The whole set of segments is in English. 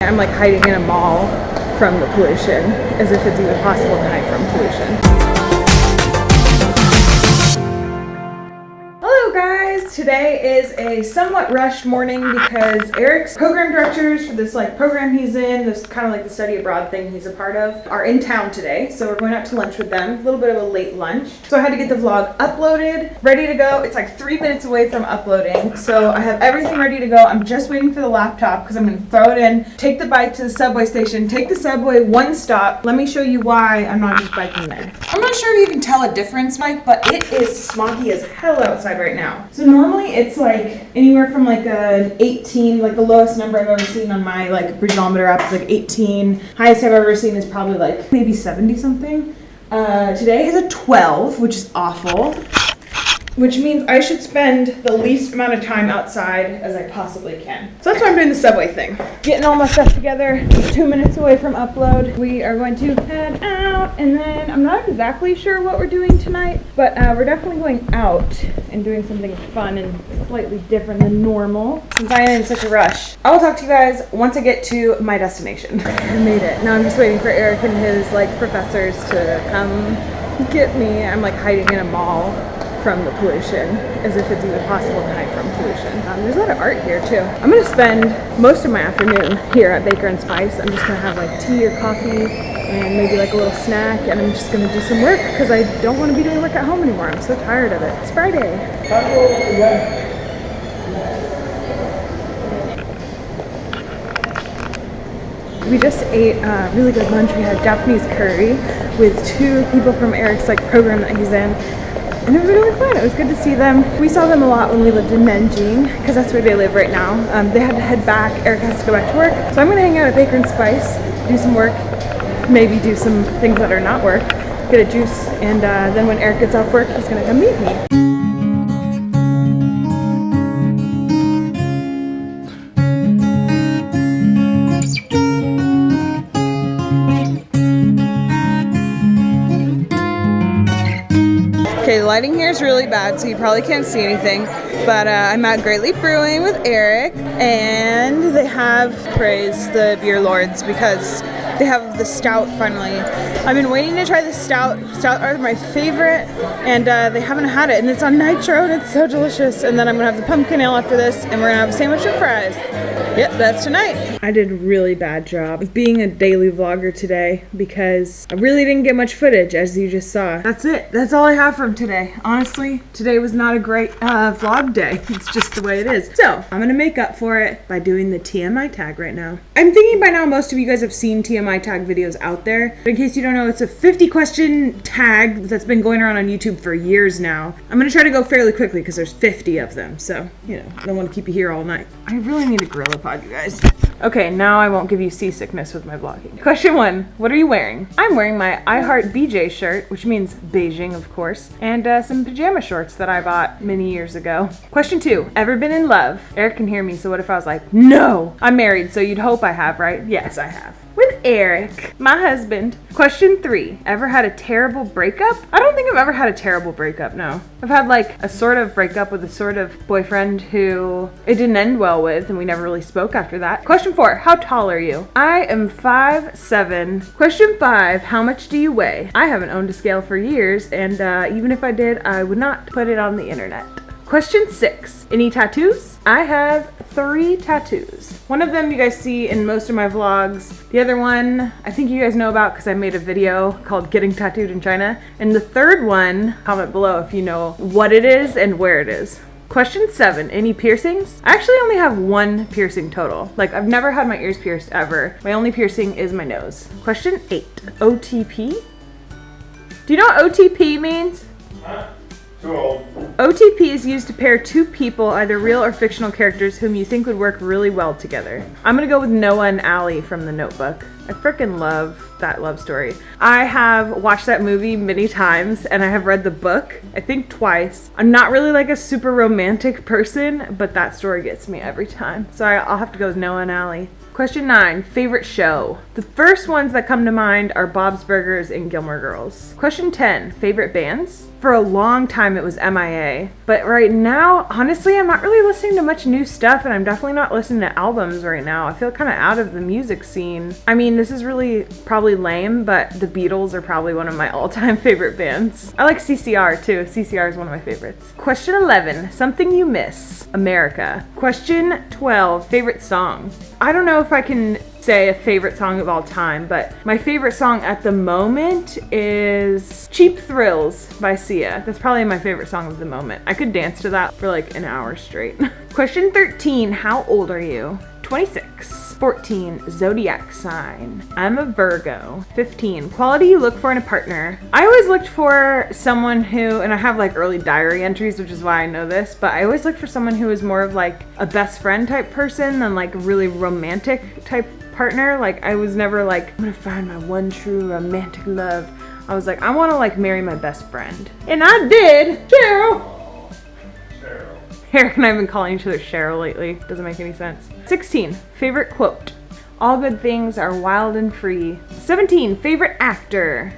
I'm like hiding in a mall from the pollution, as if it's even possible to hide from pollution. Hello guys! Today is a somewhat rushed morning because Eric's program directors for this program he's in, this kind of like the study abroad thing he's a part of, are in town today. So we're going out to lunch with them, a little bit of a late lunch. So I had to get the vlog uploaded, ready to go. It's like 3 minutes away from uploading. So I have everything ready to go. I'm just waiting for the laptop because I'm going to throw it in, take the bike to the subway station, take the subway one stop. Let me show you why I'm not just biking there. I'm not sure if you can tell a difference, Mike, but it is smoggy as hell outside right now. So normally it's like anywhere from like an 18, like the lowest number I've ever seen on my like breathometer app is like 18. Highest I've ever seen is probably like maybe 70 something. Today is a 12, which is awful. Which means I should spend the least amount of time outside as I possibly can. So that's why I'm doing the subway thing. Getting all my stuff together, 2 minutes away from upload. We are going to head out, and then I'm not exactly sure what we're doing tonight, but we're definitely going out and doing something fun and slightly different than normal since I am in such a rush. I will talk to you guys once I get to my destination. I made it. Now I'm just waiting for Eric and his professors to come get me. I'm like hiding in a mall from the pollution, as if it's even possible to hide from pollution. There's a lot of art here too. I'm gonna spend most of my afternoon here at Baker and Spice. I'm just gonna have like tea or coffee and maybe like a little snack, and I'm just gonna do some work because I don't want to be doing work at home anymore. I'm so tired of it. It's Friday. We just ate a really good lunch. We had Japanese curry with 2 people from Eric's program that he's in. And it was really fun. It was good to see them. We saw them a lot when we lived in Beijing, because that's where they live right now. They had to head back. Eric has to go back to work. So I'm going to hang out at Baker and Spice, do some work, maybe do some things that are not work, get a juice, and then when Eric gets off work, he's going to come meet me. Okay, the lighting here is really bad, so you probably can't see anything, but I'm at Great Leap Brewing with Eric, and they have praised the beer lords because they have the stout finally. I've been waiting to try the stout. Stout are my favorite, and they haven't had it, and it's on nitro, and it's so delicious. And then I'm gonna have the pumpkin ale after this, and we're gonna have a sandwich and fries. Yep, that's tonight. I did a really bad job of being a daily vlogger today because I really didn't get much footage, as you just saw. That's it. That's all I have from today. Honestly, today was not a great vlog day. It's just the way it is. So I'm gonna make up for it by doing the TMI tag right now. I'm thinking by now most of you guys have seen TMI tag videos out there. But in case you don't know, it's a 50 question tag that's been going around on YouTube for years now. I'm gonna try to go fairly quickly because there's 50 of them. So, you know, I don't want to keep you here all night. I really need a gorilla pod, you guys. Okay, now I won't give you seasickness with my vlogging. Question 1, what are you wearing? I'm wearing my I Heart BJ shirt, which means Beijing, of course, and some pajama shorts that I bought many years ago. Question 2, ever been in love? Eric can hear me, so what if I was like, no? I'm married, so you'd hope I have, right? Yes, I have. With Eric, my husband. Question 3, ever had a terrible breakup? I don't think I've ever had a terrible breakup, no. I've had like a sort of breakup with a sort of boyfriend who it didn't end well with, and we never really spoke after that. Question 4, how tall are you? I am 5'7". Question 5, how much do you weigh? I haven't owned a scale for years, and even if I did, I would not put it on the internet. Question 6, any tattoos? I have 3 tattoos. One of them you guys see in most of my vlogs. The other one I think you guys know about because I made a video called Getting Tattooed in China. And the third one, comment below if you know what it is and where it is. Question 7, any piercings? I actually only have 1 piercing total. Like, I've never had my ears pierced ever. My only piercing is my nose. Question 8, OTP? Do you know what OTP means? Huh? Too old. OTP is used to pair 2 people, either real or fictional characters, whom you think would work really well together. I'm gonna go with Noah and Allie from The Notebook. I freaking love that love story. I have watched that movie many times, and I have read the book, I think twice. I'm not really like a super romantic person, but that story gets me every time. So I'll have to go with Noah and Allie. Question 9, favorite show. The first ones that come to mind are Bob's Burgers and Gilmore Girls. Question 10, favorite bands. For a long time it was MIA, but right now, honestly, I'm not really listening to much new stuff, and I'm definitely not listening to albums right now. I feel kind of out of the music scene. I mean, this is really probably lame, but the Beatles are probably one of my all-time favorite bands. I like CCR too. CCR is one of my favorites. Question 11, something you miss. America. Question 12, favorite song. I don't know if I can say a favorite song of all time, but my favorite song at the moment is Cheap Thrills by Sia. That's probably my favorite song of the moment. I could dance to that for like an hour straight. Question 13, how old are you? 26. 14, zodiac sign. I'm a Virgo. 15, quality you look for in a partner. I always looked for someone who, and I have like early diary entries, which is why I know this, but I always looked for someone who was more of like a best friend type person than like a really romantic type partner. Like I was never like, I'm gonna find my one true romantic love. I was like, I wanna like marry my best friend. And I did. Cheryl. Eric and I have been calling each other Cheryl lately. Doesn't make any sense. 16, favorite quote. All good things are wild and free. 17, favorite actor.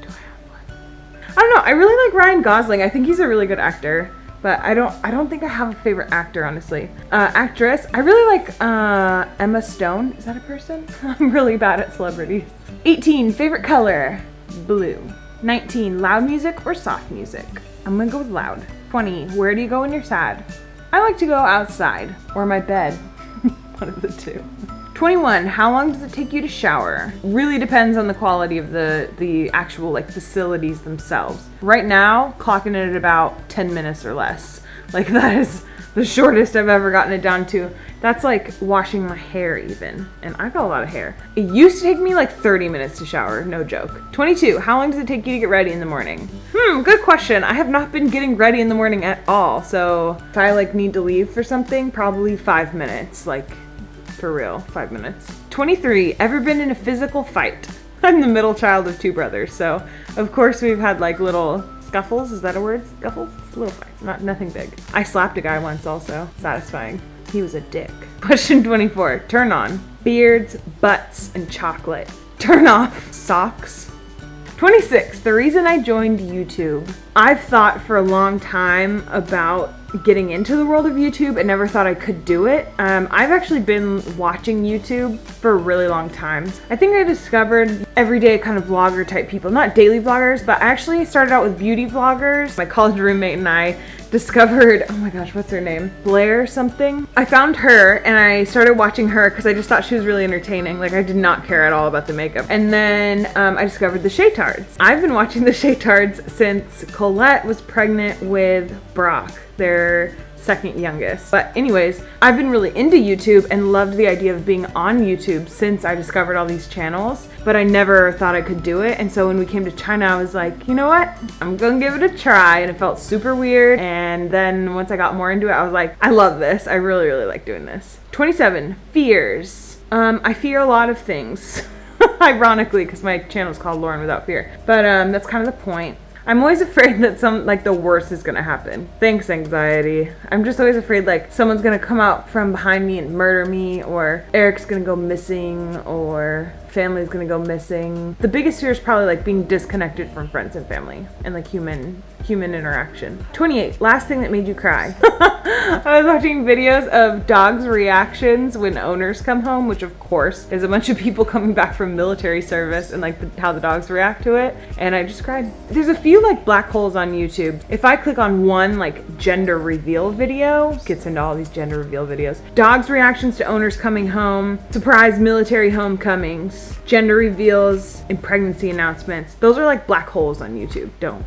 Do I have one? I don't know. I really like Ryan Gosling. I think he's a really good actor, but I don't think I have a favorite actor, honestly. Actress. I really like Emma Stone. Is that a person? I'm really bad at celebrities. 18, favorite color. Blue. 19, loud music or soft music. I'm gonna go with loud. 20, where do you go when you're sad? I like to go outside or my bed. One of the two. 21, how long does it take you to shower? Really depends on the quality of the actual like facilities themselves. Right now, clocking it at about 10 minutes or less. Like that is the shortest I've ever gotten it down to. That's like washing my hair even. And I've got a lot of hair. It used to take me like 30 minutes to shower, no joke. 22, how long does it take you to get ready in the morning? Good question. I have not been getting ready in the morning at all. So if I like need to leave for something, probably 5 minutes, like for real, 5 minutes. 23, ever been in a physical fight? I'm the middle child of 2 brothers. So of course we've had like little scuffles. Is that a word? Scuffles? Little fights, nothing big. I slapped a guy once also. Satisfying. He was a dick. Question 24, turn on. Beards, butts, and chocolate. Turn off. Socks. 26, the reason I joined YouTube. I've thought for a long time about getting into the world of YouTube and never thought I could do it. I've actually been watching YouTube for a really long time. I think I discovered everyday kind of vlogger type people, not daily vloggers, but I actually started out with beauty vloggers. My college roommate and I discovered, oh my gosh, what's her name? Blair something. I found her and I started watching her because I just thought she was really entertaining. Like I did not care at all about the makeup. And then I discovered the Shaytards. I've been watching the Shaytards since Colette was pregnant with Brock, their second youngest. But anyways, I've been really into YouTube and loved the idea of being on YouTube since I discovered all these channels, but I never thought I could do it. And so when we came to China, I was like, you know what? I'm gonna give it a try. And it felt super weird. And then once I got more into it, I was like, I love this. I really, really like doing this. 27, fears. I fear a lot of things. Ironically, because my channel is called Lauren Without Fear. But that's kind of the point. I'm always afraid that the worst is gonna happen. Thanks, anxiety. I'm just always afraid like someone's gonna come out from behind me and murder me, or Eric's gonna go missing, or family's gonna go missing. The biggest fear is probably like being disconnected from friends and family and like human interaction. 28, last thing that made you cry. I was watching videos of dogs' reactions when owners come home, which of course is a bunch of people coming back from military service and like how the dogs react to it. And I just cried. There's a few like black holes on YouTube. If I click on one like gender reveal video, gets into all these gender reveal videos. Dogs' reactions to owners coming home, surprise military homecomings, gender reveals, and pregnancy announcements. Those are like black holes on YouTube. Don't.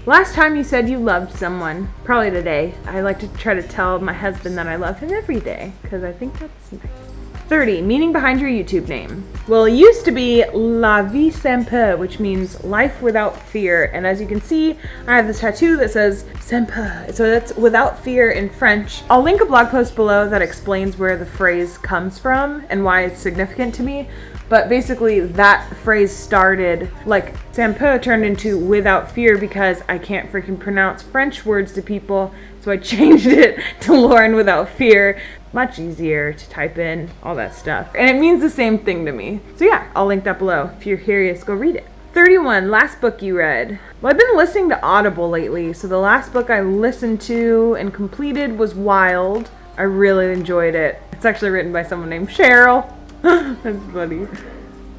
Last time you said you loved someone, probably today. I like to try to tell my husband that I love him every day because I think that's nice. 30, meaning behind your YouTube name. Well, it used to be La Vie Sans Peur, which means life without fear. And as you can see, I have this tattoo that says Sans Peur. So that's without fear in French. I'll link a blog post below that explains where the phrase comes from and why it's significant to me. But basically that phrase started, like sans peur turned into without fear because I can't freaking pronounce French words to people. So I changed it to Lauren Without Fear. much easier to type in, all that stuff. And it means the same thing to me. So yeah, I'll link that below. If you're curious, go read it. 31, last book you read. Well, I've been listening to Audible lately, so the last book I listened to and completed was Wild. I really enjoyed it. It's actually written by someone named Cheryl. That's funny.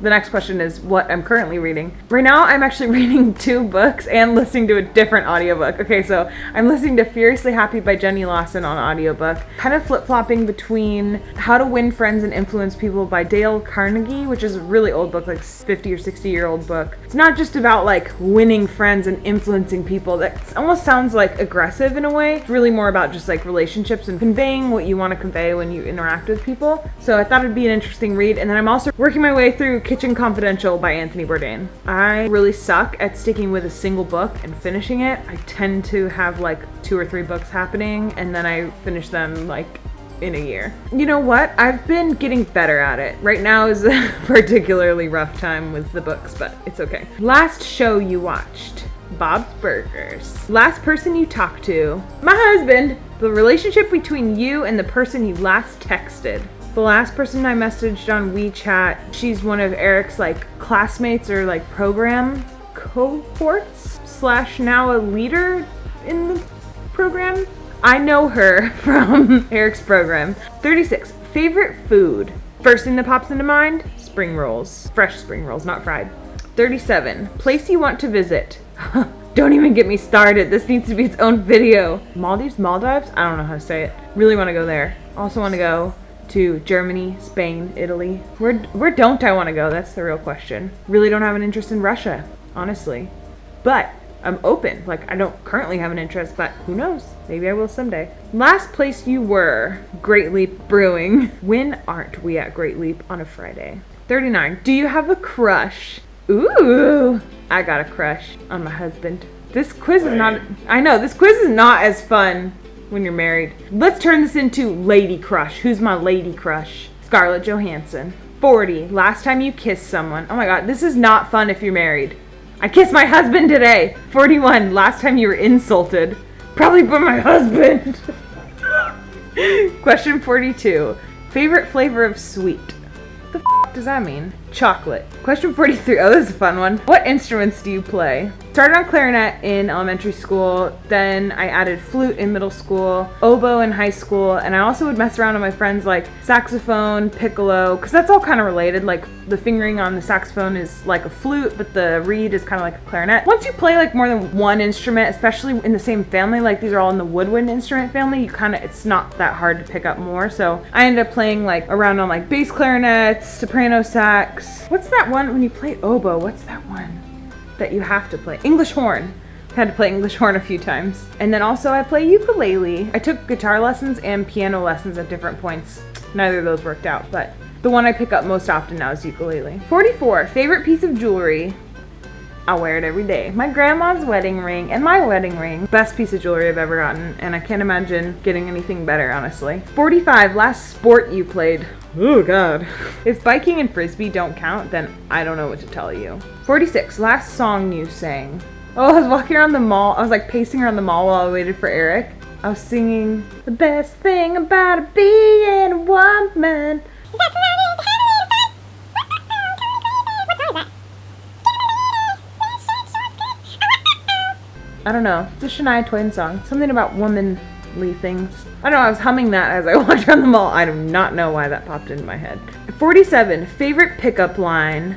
The next question is what I'm currently reading. Right now, I'm actually reading 2 books and listening to a different audiobook. Okay, so I'm listening to Furiously Happy by Jenny Lawson on audiobook. Kind of flip-flopping between How to Win Friends and Influence People by Dale Carnegie, which is a really old book, like 50 or 60-year-old book. It's not just about like winning friends and influencing people. That almost sounds like aggressive in a way. It's really more about just like relationships and conveying what you want to convey when you interact with people. So I thought it'd be an interesting read. And then I'm also working my way through Kitchen Confidential by Anthony Bourdain. I really suck at sticking with a single book and finishing it. I tend to have like 2 or 3 books happening and then I finish them like in a year. You know what? I've been getting better at it. Right now is a particularly rough time with the books, but it's okay. Last show you watched. Bob's Burgers. Last person you talked to. My husband. The relationship between you and the person you last texted. The last person I messaged on WeChat, she's one of Eric's like classmates or like program cohorts / now a leader in the program. I know her from Eric's program. 36, favorite food. First thing that pops into mind, spring rolls. Fresh spring rolls, not fried. 37, place you want to visit. Don't even get me started. This needs to be its own video. Maldives? I don't know how to say it. Really want to go there. Also want to go to Germany, Spain, Italy. Where don't I want to go? That's the real question. Really don't have an interest in Russia, honestly. But I'm open. Like, I don't currently have an interest, but who knows? Maybe I will someday. Last place you were, Great Leap Brewing. When aren't we at Great Leap on a Friday? 39, do you have a crush? Ooh, I got a crush on my husband. This quiz is not, I know, this quiz is not as fun when you're married. Let's turn this into lady crush. Who's my lady crush? Scarlett Johansson. 40, last time you kissed someone. Oh my god, this is not fun if you're married. I kissed my husband today. 41, last time you were insulted. Probably by my husband. Question 42, favorite flavor of sweet. What the f does that mean? Chocolate. Question 43, oh, this is a fun one. What instruments do you play? Started on clarinet in elementary school, then I added flute in middle school, oboe in high school, and I also would mess around with my friends like saxophone, piccolo, because that's all kind of related. Like the fingering on the saxophone is like a flute, but the reed is kind of like a clarinet. Once you play like more than one instrument, especially in the same family, like these are all in the woodwind instrument family, you kind of, it's not that hard to pick up more. So I ended up playing like around on like bass clarinets, soprano sax. What's that one when you play oboe? What's that one that you have to play? English horn. I had to play English horn a few times. And then also I play ukulele. I took guitar lessons and piano lessons at different points. Neither of those worked out, but the one I pick up most often now is ukulele. 44, favorite piece of jewelry. I wear it every day. My grandma's wedding ring and my wedding ring. Best piece of jewelry I've ever gotten, and I can't imagine getting anything better, honestly. 45, last sport you played. Oh god. If biking and frisbee don't count, then I don't know what to tell you. 46, last song you sang. Oh, I was walking around the mall. I was like pacing around the mall while I waited for Eric. I was singing, the best thing about being a woman. I don't know. It's a Shania Twain song. Something about womanly things. I don't know. I was humming that as I walked around the mall. I do not know why that popped into my head. 47. Favorite pickup line.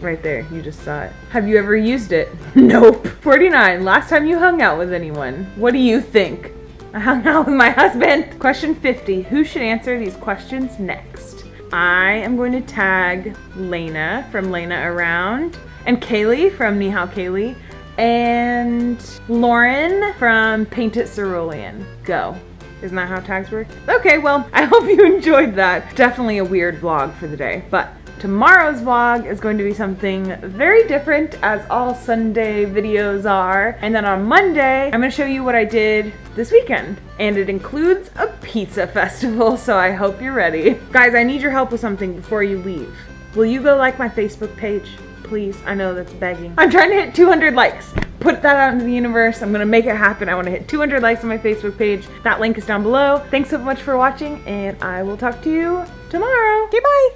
Right there. You just saw it. Have you ever used it? Nope. 49. Last time you hung out with anyone. What do you think? I hung out with my husband. Question 50. Who should answer these questions next? I am going to tag Lena from LenaAround and Kaylee from nihaokaili and Lauren from Paint It Cerulean. Go. Isn't that how tags work? Okay, well, I hope you enjoyed that. Definitely a weird vlog for the day, but tomorrow's vlog is going to be something very different, as all Sunday videos are. And then on Monday, I'm going to show you what I did this weekend. And it includes a pizza festival, so I hope you're ready. Guys, I need your help with something before you leave. Will you go like my Facebook page? Please, I know that's begging. I'm trying to hit 200 likes. put that out into the universe. I'm gonna make it happen. I wanna hit 200 likes on my Facebook page. That link is down below. Thanks so much for watching, and I will talk to you tomorrow. Okay, bye.